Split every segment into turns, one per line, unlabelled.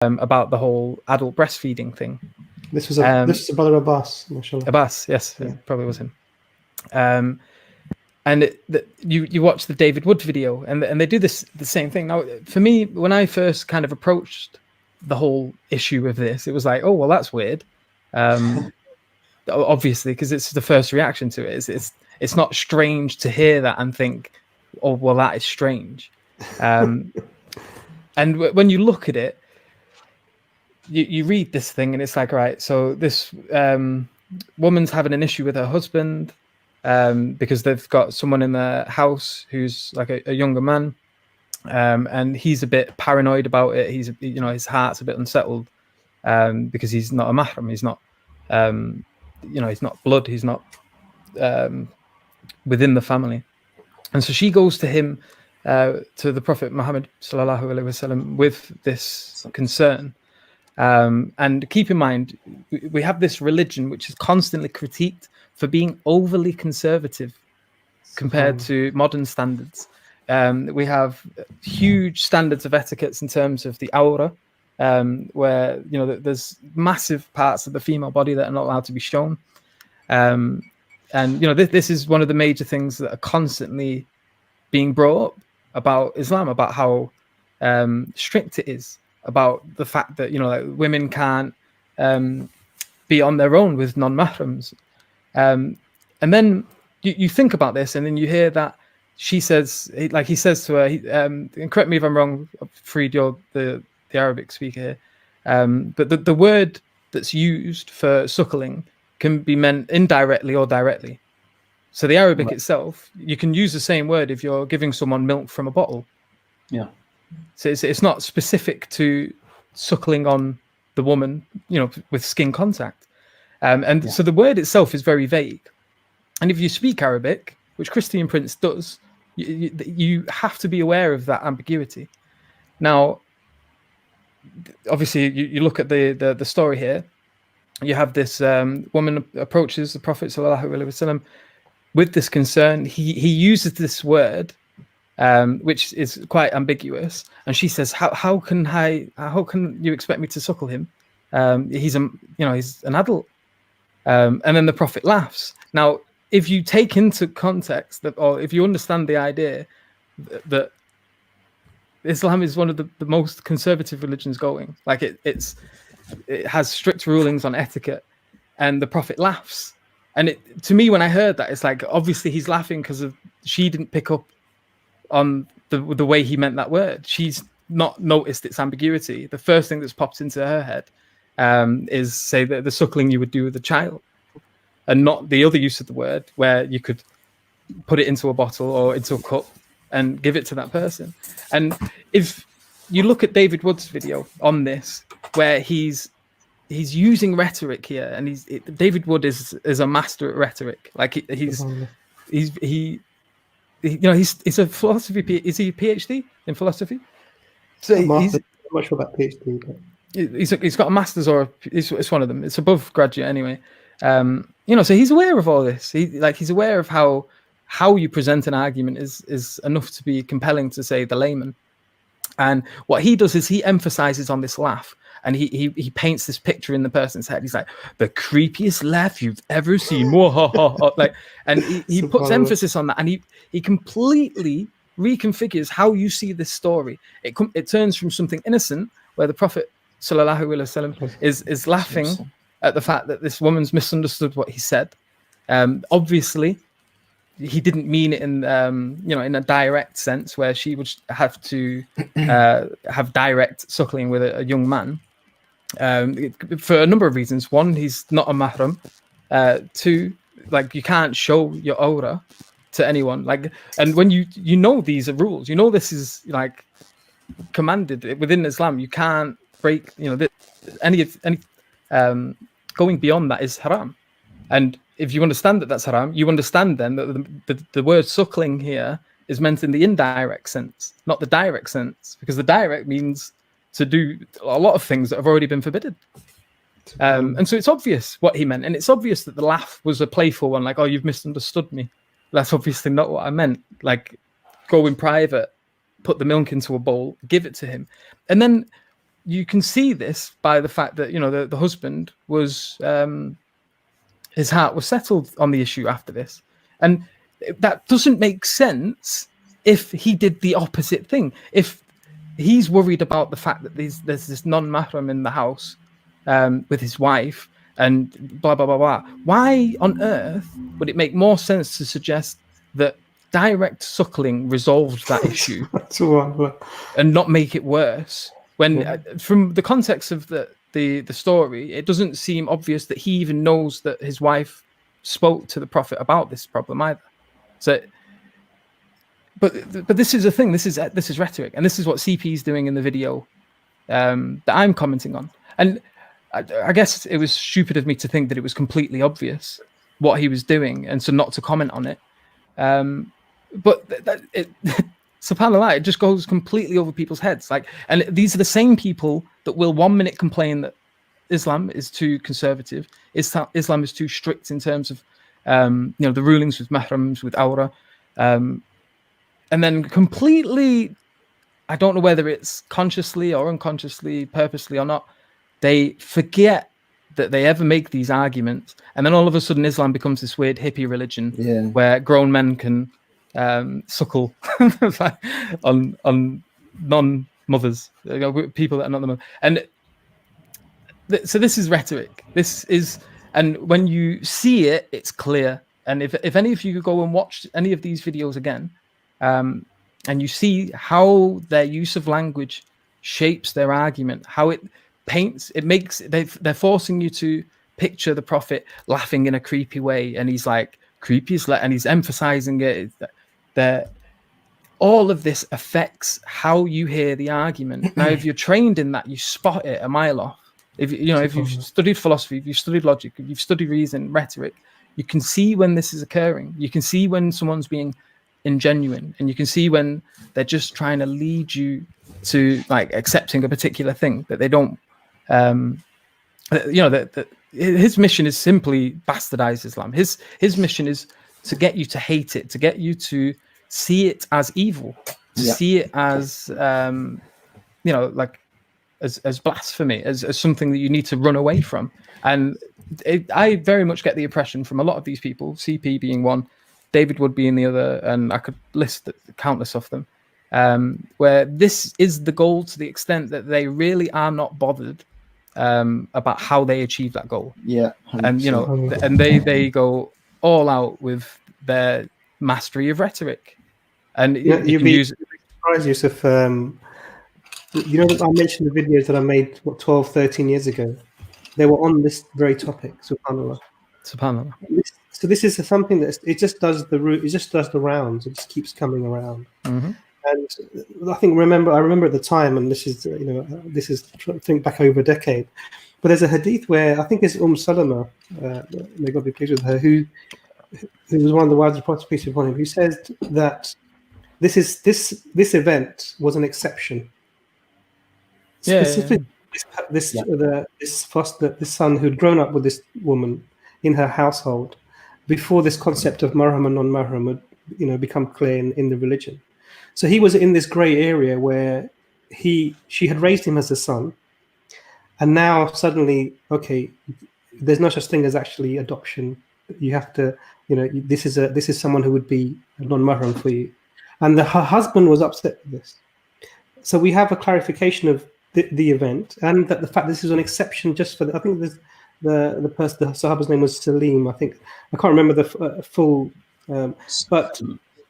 about the whole adult breastfeeding thing.
This was Brother Abbas, mashallah.
Abbas, yes, yeah. It probably was him. And you watch the David Wood video, and they do the same thing. Now, for me, when I first kind of approached the whole issue of this, it was like, oh, well, that's weird. Obviously, because it's the first reaction to it. It's not strange to hear that and think, oh, well, that is strange. And when you look at it, you read this thing, and it's like, right, so this woman's having an issue with her husband because they've got someone in their house who's like a younger man, and he's a bit paranoid about it. He's, his heart's a bit unsettled because he's not a mahram. He's not, he's not blood. He's not within the family. And so she goes to him, to the Prophet Muhammad sallallahu alaihi wasallam, with this concern. And keep in mind, we have this religion which is constantly critiqued for being overly conservative compared to modern standards. We have huge standards of etiquettes in terms of the aura, where there's massive parts of the female body that are not allowed to be shown. And this is one of the major things that are constantly being brought up about Islam, about how strict it is, about the fact that women can't be on their own with non-mahrams. And then you think about this, and then you hear that he says to her, and correct me if I'm wrong, Fareed, you're the Arabic speaker here, but the word that's used for suckling can be meant indirectly or directly. So the Arabic itself, you can use the same word if you're giving someone milk from a bottle. Yeah. So it's not specific to suckling on the woman, with skin contact. So the word itself is very vague. And if you speak Arabic, which Christian Prince does, you have to be aware of that ambiguity. Now, obviously, you look at the story here. You have this woman approaches the Prophet sallallahu alaihi wasallam with this concern. He uses this word, which is quite ambiguous, and she says, "How can you expect me to suckle him? He's an adult." And then the Prophet laughs. Now, if you take into context that, or if you understand the idea that Islam is one of the most conservative religions going, like it has strict rulings on etiquette, and the Prophet laughs. And to me, when I heard that, it's like, obviously he's laughing because she didn't pick up on the way he meant that word. She's not noticed its ambiguity. The first thing that's popped into her head is, say, the suckling you would do with a child, and not the other use of the word where you could put it into a bottle or into a cup and give it to that person. And if you look at David Wood's video on this, where he's using rhetoric here, and David Wood is a master at rhetoric. Like he's a philosophy. Is he a PhD in philosophy? So
I'm not sure about PhD. But...
He's got a master's, or it's one of them. It's above graduate anyway. So he's aware of all this. He's aware of how you present an argument is enough to be compelling to, say, the layman. And what he does is he emphasizes on this laugh, and he paints this picture in the person's head. He's like, the creepiest laugh you've ever seen. Like, and he puts emphasis on that, and he completely reconfigures how you see this story. It turns from something innocent, where the Prophet sallallahu alaihi wasallam is laughing at the fact that this woman's misunderstood what he said. Obviously, he didn't mean it in a direct sense, where she would have to have direct suckling with a young man, for a number of reasons. One, he's not a mahram. Two, like, you can't show your aura to anyone. Like, and when you these are rules, this is like commanded within Islam. You can't break. Any going beyond that is haram. And if you understand that that's haram, you understand then that the word suckling here is meant in the indirect sense, not the direct sense, because the direct means to do a lot of things that have already been forbidden. And so it's obvious what he meant. And it's obvious that the laugh was a playful one, like, oh, you've misunderstood me. That's obviously not what I meant. Like, go in private, put the milk into a bowl, give it to him. And then you can see this by the fact that, you know, the husband was, his heart was settled on the issue after this. And that doesn't make sense if he did the opposite thing. If he's worried about the fact that there's this non-mahram in the house with his wife and blah, blah, blah, blah, why on earth would it make more sense to suggest that direct suckling resolves that issue and not make it worse? When from the context of the story, it doesn't seem obvious that he even knows that his wife spoke to the Prophet about this problem either. So, but this is a thing. This is rhetoric, and this is what CP is doing in the video that I'm commenting on. And I guess it was stupid of me to think that it was completely obvious what he was doing, and so not to comment on it. But subhanAllah, it just goes completely over people's heads. Like, and these are the same people that will 1 minute complain that Islam is too conservative, Islam is too strict in terms of you know, the rulings with mahrams, with awra, and then completely, I don't know whether it's consciously or unconsciously, purposely or not, they forget that they ever make these arguments, and then all of a sudden Islam becomes this weird hippie religion where grown men can suckle on non-mothers, you know, people that are not the mother. And so this is rhetoric. This is, and when you see it, it's clear. And if any of you could go and watch any of these videos again, and you see how their use of language shapes their argument, how it paints, it makes, they're forcing you to picture the Prophet laughing in a creepy way, and he's like, creepy, and he's emphasizing it. That all of this affects how you hear the argument. Now, if you're trained in that, you spot it a mile off. If you know, if you've studied philosophy, if you've studied logic, if you've studied reason, rhetoric, you can see when this is occurring. You can see when someone's being ingenuine, and you can see when they're just trying to lead you to like accepting a particular thing that they don't. You know, that his mission is simply bastardize Islam. His mission is to get you to hate it, to get you to see it as evil, to see it as you know, like as blasphemy, as something that you need to run away from. And I very much get the impression from a lot of these people, CP being one, David Wood being the other, and I could list countless of them, where this is the goal to the extent that they really are not bothered about how they achieve that goal.
100%.
And you know, and they go all out with their mastery of rhetoric. And
you'd be surprised, Yusuf. You know, I mentioned the videos that I made 12, 13 years ago. They were on this very topic. Subhanallah. So this is something that it just does the rounds. It just keeps coming around. And I remember at the time, and this is think back over a decade, but there's a hadith where I think it's Salama, may God be pleased with her, who was one of the wives of the Prophet, peace be upon him, who says that this event was an exception. Specifically, this son who'd grown up with this woman in her household before this concept of mahram and non-mahram would, you know, become clear in the religion. So he was in this grey area where she had raised him as a son, and now suddenly, okay, there's no such thing as actually adoption. You have to, you know, this is someone who would be a non-mahram for you, and her husband was upset with this. So we have a clarification of the event, and that the fact this is an exception just for I think the person, the Sahaba's name was Salim. I can't remember the full, but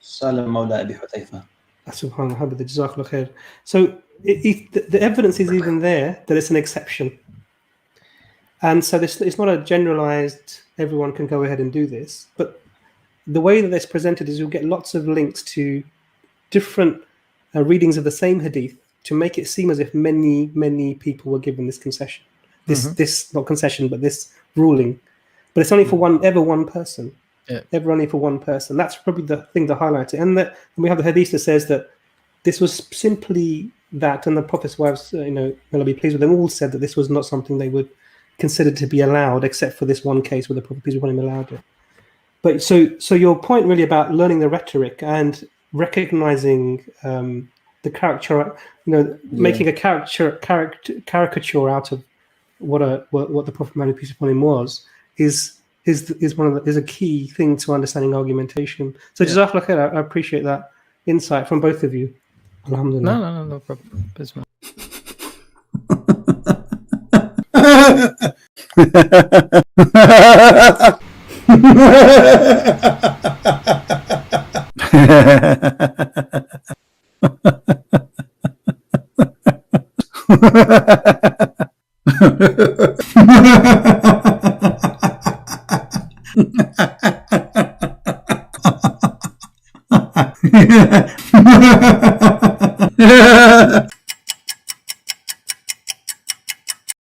Salam Mawla Abi Hudayfa.
Subhanallah. So the evidence is even there that it's an exception, and so it's not a generalized everyone can go ahead and do this. But the way that it's presented is you'll get lots of links to different readings of the same hadith to make it seem as if many people were given this concession, this not concession, but this ruling. But it's only for one person. Ever only for one person. That's probably the thing to highlight it. And we have the hadith that says that this was simply that, and the Prophet's wives, you know, may Allah be pleased with them, all said that this was not something they would consider to be allowed, except for this one case where the Prophet, peace be upon him, allowed it. But so your point really about learning the rhetoric and recognizing the caricature, making a caricature out of what the Prophet Muhammad peace upon him was is a key thing to understanding argumentation. So Jazakallah khair, I appreciate that insight from both of you. Alhamdulillah.
No problem. Bismillah.